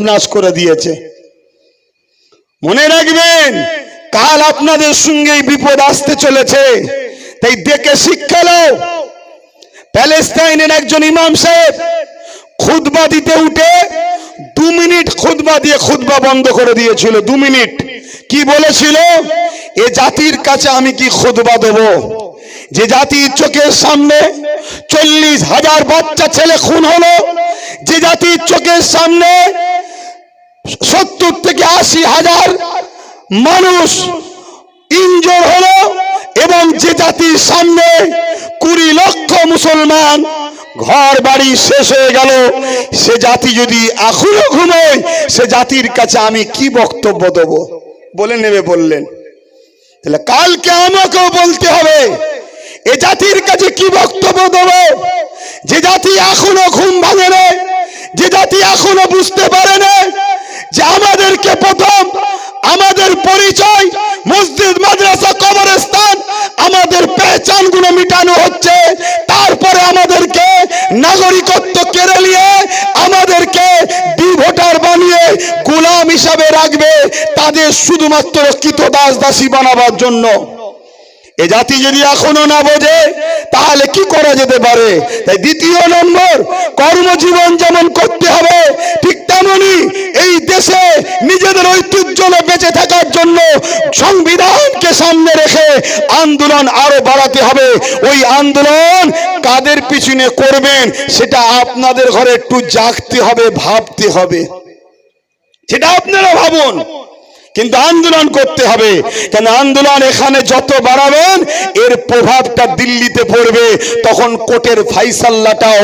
নাশ করে দিয়েছে। মনে রাখবেন, কাল আপনাদের সঙ্গে বিপদ আসতে চলেছে, তাই দেখে শিক্ষা নাও। প্যালেস্টাইনের একজন ইমাম সাহেব খুতবা দিতে উঠে 2 মিনিট খুতবা দিয়ে খুতবা বন্ধ করে দিয়েছিল। 2 মিনিট। কি বলেছিল? এ জাতির কাছে আমি কি খুতবা দেব, যে জাতির চোখের সামনে 40,000 বাচ্চা ছেলে খুন হলো, যে জাতির চোখের সামনে 70 থেকে 80,000 মানুষ ইনজোর হলো, এবং যে জাতির সামনে 20 লক্ষ মুসলমান ঘর বাড়ি শেষ হয়ে গেল, সে জাতি যদি এখনো ঘুমোয়, সে জাতির কাছে আমি কি বক্তব্য দেব? বলে নেবে বললেন। তাহলে কালকে আমাকেও বলতে হবে, এ জাতির কাছে কি বক্তব্য দেব? যে জাতি এখনো ঘুম ভাঙে না, যে জাতি এখনো বুঝতে পারে না যে আমাদেরকে প্রথম আমাদের পরিচয় মসজিদ, মাদ্রাসা, কবরস্থান, আমাদের পেহচান গুলো মিটানো হচ্ছে, তারপরে আমাদেরকে নাগরিকত্ব কেড়ে নিয়ে আমাদেরকে ভোটার বানিয়ে গোলাম হিসাবে রাখবে, তাদের শুধুমাত্র কৃতদাস দাসী বানাবার জন্য। এ জাতি যদি এখনো না বোঝে, তাহলে কি করা যেতে পারে? তাই দ্বিতীয় নম্বর, কর্মজীবন যেমন করতে হবে, ঠিক তেমনি এই দেশে নিজেদের ঐতিহ্য বেঁচে থাকার জন্য সংবিধানকে সামনে রেখে আন্দোলন আরো বাড়াতে হবে। ওই আন্দোলন কাদের পিছনে করবেন, সেটা আপনাদের ঘরে একটু জাগতে হবে, ভাবতে হবে। সেটা আপনারা ভাবুন, কিন্তু আন্দোলন করতে হবে। কেন আন্দোলন এখানে যত বাড়াবেন, এর প্রভাবটা দিল্লিতে পড়বে, তখন কোর্টের ফাইসাল্লাটাও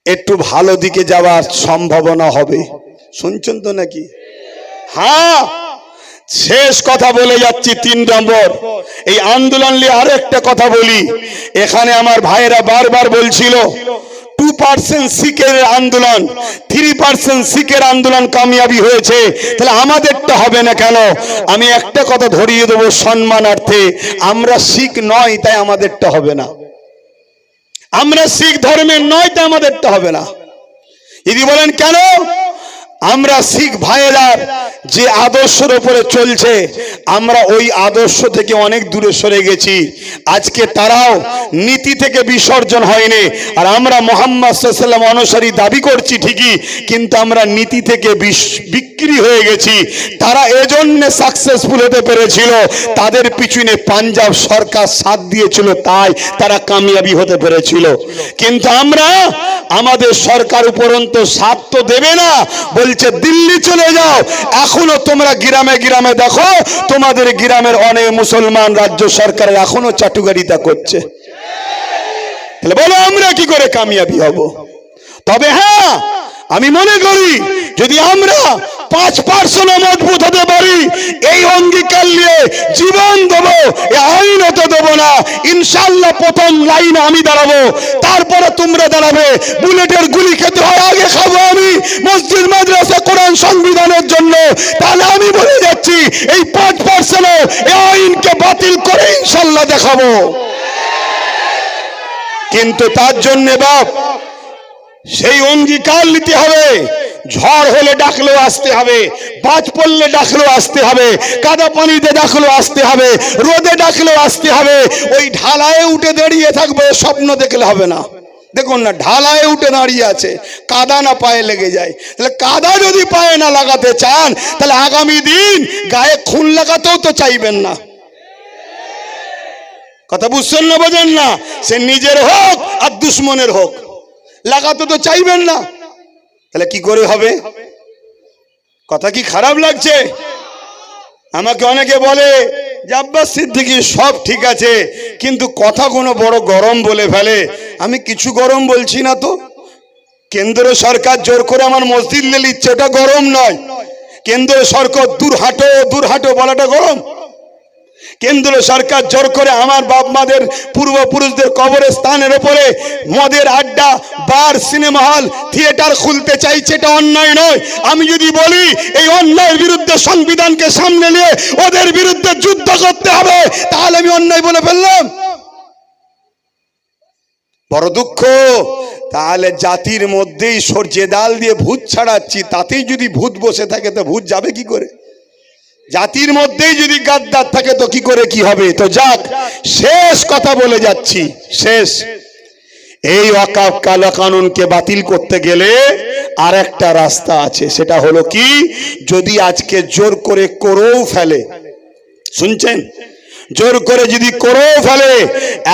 একটু ভালো দিকে যাওয়ার সম্ভাবনা হবে। শুনছেন তো নাকি? হ্যাঁ, শেষ কথা বলে যাচ্ছি। 3 নম্বর, এই আন্দোলন নিয়ে আরো একটা কথা বলি। এখানে আমার ভাইয়েরা বারবার বলছিল 2% শিখের আন্দোলন, 3% শিখের আন্দোলন কামিয়াবি হয়েছে, তাহলে আমাদেরটা হবে না কেন? আমি একটা কথা ধরিয়ে দেবো সম্মানার্থে, আমরা শিখ নয় তাই আমাদেরটা হবে না। আমরা শিখ ধর্মের নয় তাই আমাদেরটা হবে না। যদি বলেন কেন? আমরা শিখ ভাইয়েরা যে আদর্শের উপরে চলছে, আমরা ওই আদর্শ থেকে অনেক দূরে সরে গেছি। আজকে তারাও নীতি থেকে বিসর্জন হয়নি, আর আমরা মুহাম্মদ সাল্লাল্লাহু আলাইহি ওয়াসাল্লাম অনুসারী দাবি করছি ঠিকই, কিন্তু আমরা নীতি থেকে বিক্রি হয়ে গেছি। তারা এজন্য সাকসেসফুল হতে পেরেছিল, তাদের পিছনে পাঞ্জাব সরকার সাথ দিয়েছিল, তাই তারা কামিয়াবি হতে পেরেছিল। কিন্তু আমরা, আমাদের সরকার উপরন্তু সাথ তো দেবে না, বলছে দিল্লি চলে যাও। এখনো তোমরা গ্রামে গ্রামে দেখো, তোমাদের গ্রামের অনেক মুসলমান রাজ্য সরকারের এখনো চাটুকারিতা করছে। তাহলে বলো আমরা কি করে কামিয়াবি হব? তবে হ্যাঁ, আমি মনে করি যদি আমরা 5% মজবুত হতে পারি, এই অঙ্গীকার নিয়ে জীবন দেবো, আইন হতে দেবো না, ইনশাল্লাহ প্রথম লাইনে আমি দাঁড়াবো, তারপরে তোমরা দাঁড়াবে। বুলেটের গুলি খেতে হয়, আগে খাবো আমি মসজিদ, মাদ্রাসা, কোরআন, সংবিধানের জন্য। তাহলে আমি বলে যাচ্ছি, এই 5% এই আইনকে বাতিল করে ইনশাল্লাহ দেখাবো। কিন্তু তার জন্য বাপ সেই অঙ্গীকার নিতে হবে। ঝড় হলে ডাকলেও আসতে হবে, বাজ পড়লে ডাকলেও আসতে হবে, কাদা পানিতে ডাকলেও আসতে হবে, রোদে ডাকলেও আসতে হবে। ওই ঢালায় উঠে দাঁড়িয়ে থাকবে, স্বপ্ন দেখলে হবে না। দেখুন না, ঢালায় উঠে দাঁড়িয়ে আছে, কাদা না পায়ে লেগে যায়। তাহলে কাদা যদি পায়ে না লাগাতে চান, তাহলে আগামী দিন গায়ে খুন লাগাতেও তো চাইবেন না। কথা বুঝছেন না? বোঝেন না? সে নিজের হোক আর দুশ্মনের হোক, লাগাতে তো চাইবেন না। তাহলে কি করে হবে? কথা কি খারাপ লাগছে? আমাকে অনেকে বলে যে আব্বাস সিদ্দিকী সব ঠিক আছে, কিন্তু কথা কোনো বড় গরম বলে ফেলে। আমি কিছু গরম বলছি না তো। কেন্দ্র সরকার জোর করে আমার মসজিদ নিয়ে নিচ্ছে, ওটা গরম নয়। কেন্দ্র সরকার দূর হাঁটো বলাটা গরম? কেন্দ্র সরকার জোর করে আমার বাপ মাদের পূর্বপুরুষদের কবরস্থানের উপরে মদের আড্ডা, বার, সিনেমা হল, থিয়েটার খুলতে চাইছে, এটা অন্যায় নয়। আমি যদি বলি এই অন্যায়ের বিরুদ্ধে সংবিধানকে সামনে নিয়ে ওদের বিরুদ্ধে যুদ্ধ করতে হবে, তাহলে আমি অন্যায় বলে ফেললাম। বড় দুঃখ, তাহলে জাতির মধ্যেই সরষে ডাল দিয়ে ভূত ছাড়াচ্ছি, তাতেই যদি ভূত বসে থাকে তো ভূত যাবে কি করে? জাতির মধ্যেই যদি গাদ্দার থাকে তো কি করে কি হবে? তো যাক, শেষ কথা বলে যাচ্ছি, শেষ। এই ওয়াকফ কালা কানুনকে বাতিল করতে গেলে আর একটা রাস্তা আছে, সেটা হলো কি, যদি আজকে জোর করে করেও ফেলে, শুনছেন, জোর করে যদি করেও ফেলে,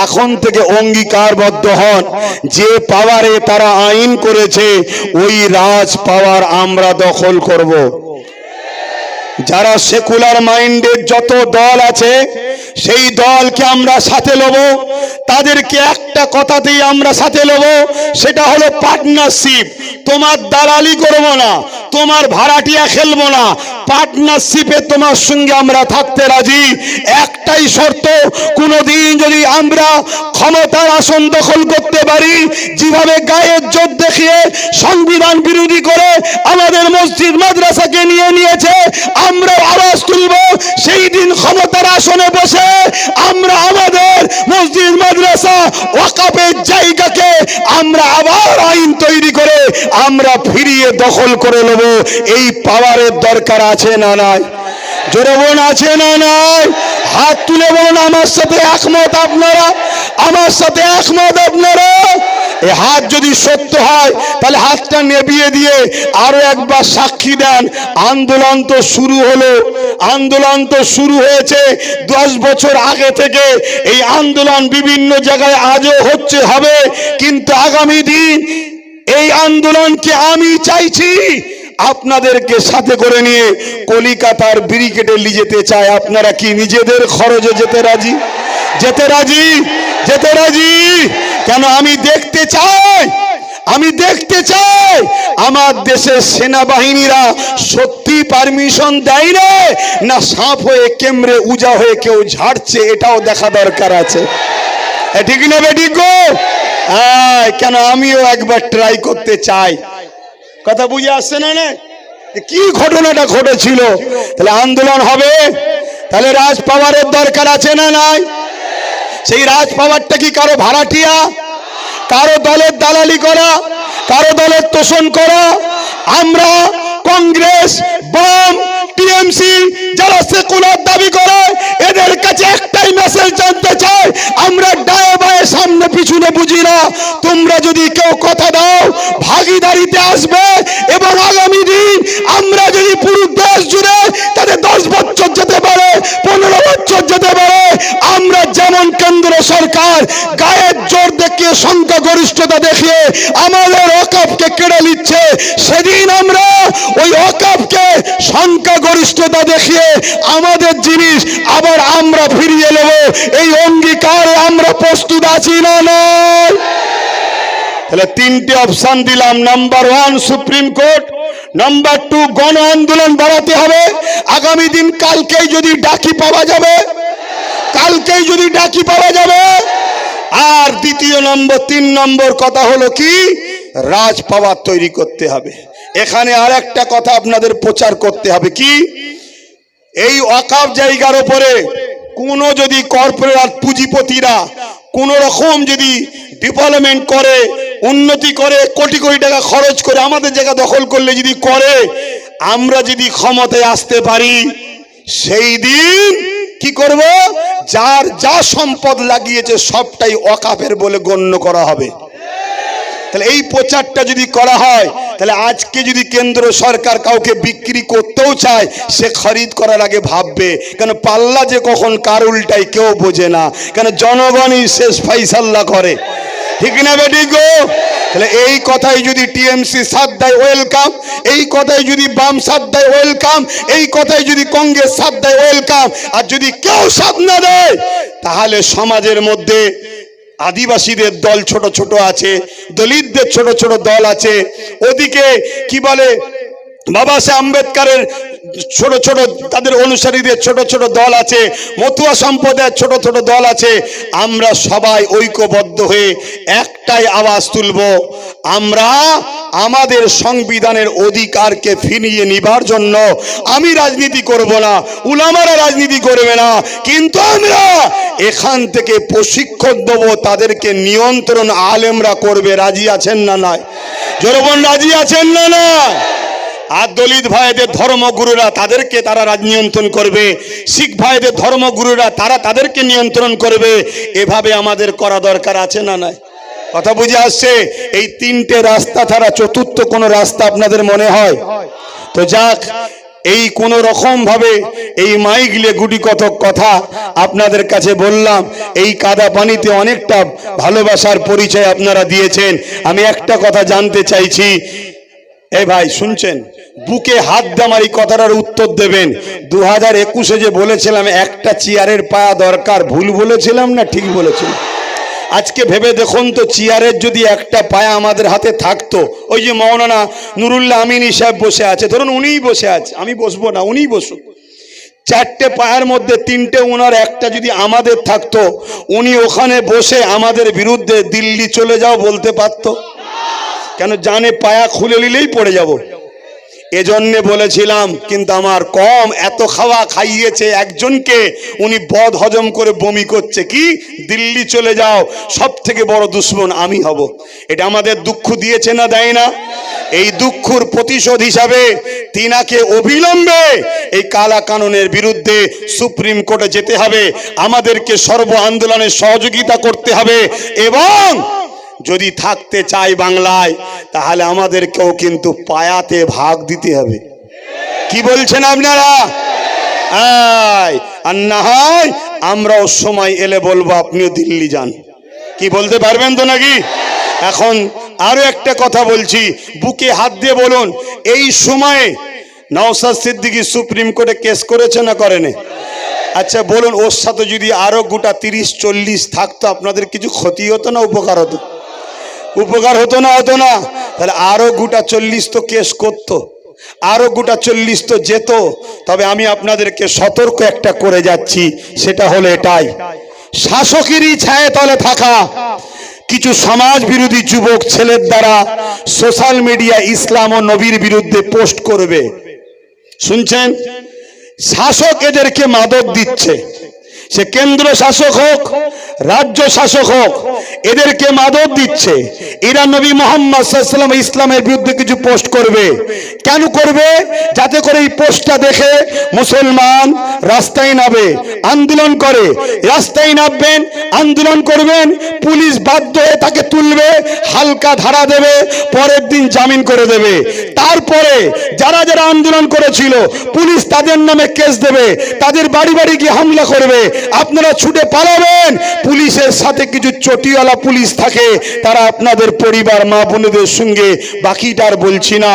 এখন থেকে অঙ্গীকারবদ্ধ হন, যে পাওয়ারে তারা আইন করেছে ওই রাজ পাওয়ার আমরা দখল করব। যারা সেকুলার মাইন্ডের যত দল আছে সেই দলকে আমরা সাথে নেব, তাদেরকে একটা কথাতেই আমরা সাথে নেব, সেটা হলো পার্টনারশিপ। তোমার দালালি করব না, তোমার ভাড়াটিয়া খেলবো না, পার্টনারশিপে তোমার সঙ্গে আমরা থাকতে রাজি। একটাই শর্ত, কোনোদিন যদি আমরা ক্ষমতার আসন দখল করতে পারি, যেভাবে গায়ের জোর দেখিয়ে সংবিধান বিরোধী করে আমাদের মসজিদ মাদ্রাসাকে নিয়ে নিয়েছে, আমরা আওয়াজ তুলব, সেই দিন ক্ষমতার আসনে বসে আমরা আমাদের মসজিদ মাদ্রাসা ওয়াকফের জায়গাকে আমরা আবার আইন তৈরি করে আমরা ফিরিয়ে দখল করে নেব। এই পাওয়ারের দরকার আছে না নাই? জোরে বলুন, আছে না নাই? হাত তুলে বলুন আমার সাথে একমত আপনারা, আমার সাথে একমত আপনারা। এই হাত যদি সত্য হয় তাহলে হাতটা নেবিয়ে দিয়ে আরো একবার সাক্ষী দেন, আন্দোলন তো শুরু হলো, আন্দোলন তো শুরু হয়েছে 10 বছর আগে থেকে। এই আন্দোলন বিভিন্ন জায়গায় আজও হচ্ছে, হবে, কিন্তু আগামী দিন এই আন্দোলনকে আমি চাইছি আপনাদেরকে সাথে করে নিয়ে কলিকাতার ব্রিগেডে নিয়ে যেতে চাই। আপনারা কি নিজেদের খরচে যেতে রাজি? যেতে রাজি? যেতে রাজি? কেন? আমি দেখতে চাই, আমি দেখতে চাই আমার দেশের সেনাবাহিনীরা সত্যি পারমিশন দেয় না সাপ হয়ে কেমরে উজা হয়ে কেউ ঝাড়ছে, এটাও দেখা দরকার আছে। ঠিক না বেটি গো? কেন? আমিও একবার ট্রাই করতে চাই। কথা বুঝে আসছে না? না কি ঘটনাটা ঘটেছিল? তাহলে আন্দোলন হবে, তাহলে রাজ পাওয়ারের দরকার আছে না নাই? সেই রাজ পাওয়ারটা কি কারো ভাড়াটিয়া, কারো দলের দালালি করা, কারো দলের তোষণ করা? আমরা কংগ্রেস, বাম, টিএমসি যারা সেকুলার দাবি করে এদের কাছে একটাই মেসেজ জানতে চাই, আমরা ডায়ে বায়ে সামনে পিছনে বুঝি না। তোমরা যদি কেউ কথা দাও ভাগিদারিতে আসবে, এবং আগামী দিন আমরা যদি পুরো দেশ জুড়ে তাদের 10 বছর যেতে পারে, 15 বছর যেতে পারে, আমরা যেমন কেন্দ্র সরকার গায়ের জোর দেখিয়ে সংখ্যাগরিষ্ঠতা দেখিয়ে আমাদের ওয়াকফকে কেড়ে নিচ্ছে, সেদিন আমরা ওই ওয়াকফকে সংখ্যাগরিষ্ঠতা দেখিয়ে আমাদের জিনিস আবার আমরা ফিরিয়ে নেব। এই অঙ্গীকারে আমরা প্রস্তুত আছি না নয়? তাহলে 3টে অপশন দিলাম। নাম্বার 1 সুপ্রিম কোর্ট, নাম্বার 2 গণ আন্দোলন বাড়াতে হবে। আগামী দিন কালকেই যদি ডাকি পাওয়া যাবে, কালকেই যদি ডাকি পাওয়া যাবে। আর দ্বিতীয় নম্বর, 3 নম্বর কথা হলো কি, রাজ পাওয়ার তৈরি করতে হবে। এখানে আর একটা কথা আপনাদের প্রচার করতে হবে কি, এই ওয়াকফ জায়গার উপরে কোনো যদি কর্পোরেট পুঁজিপতিরা কোন রকম যদি ডেভেলপমেন্ট করে, উন্নতি করে, কোটি কোটি টাকা খরচ করে আমাদের জায়গা দখল করলে যদি করে, আমরা যদি ক্ষমতায় আসতে পারি, সেই দিন কি করব, যার যা সম্পদ লাগিয়েছে সবটাই ওয়াকফের বলে গণ্য করা হবে। তাহলে এই প্রচারটা যদি করা হয়, তাহলে আজকে যদি কেন্দ্র সরকার কাউকে বিক্রি করতেও চায়, সে খরিদ করার আগে ভাববে, কেন পাল্লা যে কখন কার উল্টায় কেউ বোঝে না, কেন জনগণই শেষ ফাইসাল্লা করে। ঠিক না বেটি গো? তাহলে এই কথাই যদি টিএমসি সাথ দেয় ওয়েলকাম, এই কথাই যদি বাম সাথ দেয় ওয়েলকাম, এই কথাই যদি কংগ্রেস সাথ দেয় ওয়েলকাম। আর যদি কেউ সাথ না দেয়, তাহলে সমাজের মধ্যে আদিবাসীদের দল ছোট ছোট আছে, দলিতদের ছোট ছোট দল আছে, ওদিকে কি বলে বাবা সাহেব আম্বেদকরের ছোট ছোট তাদের অনুসারীদের ছোট ছোট দল আছে, মতুয়া সম্প্রদায়ের ছোট ছোট দল আছে। আমরা সবাই ঐক্যবদ্ধ হয়ে একটাই আওয়াজ তুলব, আমরা আমাদের সংবিধানের অধিকারকে ফিরিয়ে নিবার জন্য আমি রাজনীতি করব না, উলামারা রাজনীতি করবে না, কিন্তু আমরা এখান থেকে প্রশিক্ষণ দেবো, তাদেরকে নিয়ন্ত্রণ আলেমরা করবে। রাজি আছেন না নয়? জনগণ রাজি আছেন না নয়? আর দলিত ভাইদের ধর্মগুরুরা তাদেরকে তারা নিয়ন্ত্রণ করবে, শিখ ভাইদের ধর্মগুরুরা তারা তাদেরকে নিয়ন্ত্রণ করবে। এভাবে আমাদের করা দরকার আছে না নয়? কথা বুঝে আসছে? এই তিনটে রাস্তা ছাড়া চতুর্থ কোনো রাস্তা আপনাদের মনে হয়? তো যাক, এই কোন রকম ভাবে এই মাইগলে গুটি কতক কথা আপনাদের কাছে বললাম। এই কাদা পানিতে অনেকটা ভালোবাসার পরিচয় আপনারা দিয়েছেন। আমি একটা কথা জানতে চাইছি, এই ভাই শুনছেন? বুকে হাত দিয়ে আমার এই কথাটার উত্তর দেবেন। 2021-এ যে বলেছিলাম একটা চেয়ারের পায়া দরকার, ভুল বলেছিলাম না ঠিক বলেছিলাম? আজকে ভেবে দেখুন তো, চেয়ারের যদি একটা পায়া আমাদের হাতে থাকতো, ওই যে মৌলানা নুরুল্লাহ আমিনী সাহেব বসে আছে, ধরুন উনিই বসে আছে, আমি বসবো না, উনিই বসুন। চারটে পায়ের মধ্যে তিনটে ওনার, একটা যদি আমাদের থাকতো, উনি ওখানে বসে আমাদের বিরুদ্ধে দিল্লি চলে যাও বলতে পারতো? কেন জানে পায়া খুলে নিলেই পড়ে যাব। এজন্যে বলেছিলাম, কিন্তু আমার কম এত খাওয়া খাইয়েছে একজনকে, উনি বদ হজম করে বমি করছে, কি দিল্লি চলে যাও, সব থেকে বড় দুশ্মন আমি হব। এটা আমাদের দুঃখ দিয়েছে না দেয় না? এই দুঃখর প্রতিশোধ হিসাবে তিনাকে অবিলম্বে এই কালা কানুনের বিরুদ্ধে সুপ্রিম কোর্টে যেতে হবে, আমাদেরকে সর্ব আন্দোলনে সহযোগিতা করতে হবে, এবং যদি থাকতে চাই বাংলায় তাহলে আমাদেরকেও কিন্তু পায়াতে ভাগ দিতে হবে। কি বলছেন আপনারা? আর না হয় আমরাও সময় এলে বলবো আপনিও দিল্লি যান। কি বলতে পারবেন তো নাকি? এখন আরো একটা কথা বলছি, বুকে হাত দিয়ে বলুন, এই সময়ে নওশাদ সিদ্দিকী সুপ্রিম কোর্টে কেস করেছে না করেনি? আচ্ছা বলুন, ওর সাথে যদি আরো গোটা 30-40 থাকতো, আপনাদের কিছু ক্ষতি হতো না উপকার হতো? উপকার হতো না? হতো না? তাহলে আরো গোটা 40 তো কেস করতো, আরো গোটা 40 তো যেত। তবে আমি আপনাদেরকে সতর্ক একটা করে যাচ্ছি, সেটা হলো এটাই, শাসকেরই ছায়া তলে থাকা কিছু সমাজ বিরোধী যুবক ছেলের দ্বারা সোশ্যাল মিডিয়া ইসলাম ও নবীর বিরুদ্ধে পোস্ট করবে। শুনছেন? শাসক এদেরকে মাদক দিচ্ছে, সে কেন্দ্র শাসক হোক, রাজ্য শাসক হোক, এদেরকে মাদক দিচ্ছে। এরা নবী মুহাম্মদ সাল্লাল্লাহু আলাইহি ওয়াসাল্লাম ইসলামের বিরুদ্ধে কিছু পোস্ট করবে। কেন করবে? যাতে করে এই পোস্টটা দেখে মুসলমান রাস্তায় নামে, আন্দোলন করে। রাস্তায় নামবেন, আন্দোলন করবেন, পুলিশ বাধ্য হয়ে তাকে তুলবে, হালকা ধারা দেবে, পরের দিন জামিন করে দেবে। তারপরে যারা যারা আন্দোলন করেছিল পুলিশ তাদের নামে কেস দেবে, তাদের বাড়ি বাড়ি গিয়ে হামলা করবে, আপনারা ছুটে পালাবেন। পুলিশের সাথে কিছু চটিওয়ালা পুলিশ থাকে, তারা আপনাদের পরিবার মা বোনদের সঙ্গে, বাকিটার বলছি না।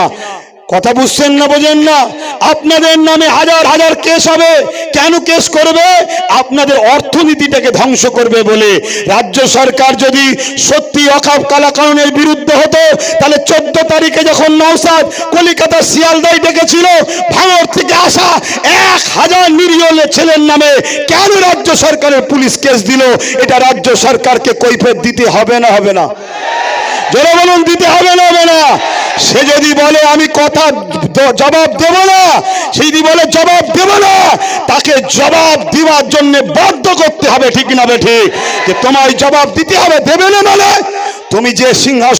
কথা বুঝছেন না? বোঝেন না? আপনাদের নামে হাজার হাজার কেস হবে। কেন কেস করবে? আপনাদের অর্থনীতিটাকে ধ্বংস করবে বলে। রাজ্য সরকার যদি সত্যি ওয়াকফ কালা কানুনের বিরুদ্ধে হতো, তাহলে 14 তারিখে যখন নওশাদ কলিকাতা শিয়ালদায় ডেকেছিল, ভাঙড় থেকে আসা 1000 নিরীহ ছেলের নামে কেন রাজ্য সরকারের পুলিশ কেস দিল? এটা রাজ্য সরকারকে কৈফিয়ত দিতে হবে না? হবে না? জোরে বলুন, দিতে হবে না? হবে না? সে যদি বলে আমি কথা জবাব দেব না, সে যদি বলে জবাব দেব না, তাকে জবাব দেওয়ার জন্য বাধ্য করতে হবে। ঠিক না? ঠিক যে তোমায় জবাব দিতে হবে। দেবে না মানে তুমি যে সিংহাসন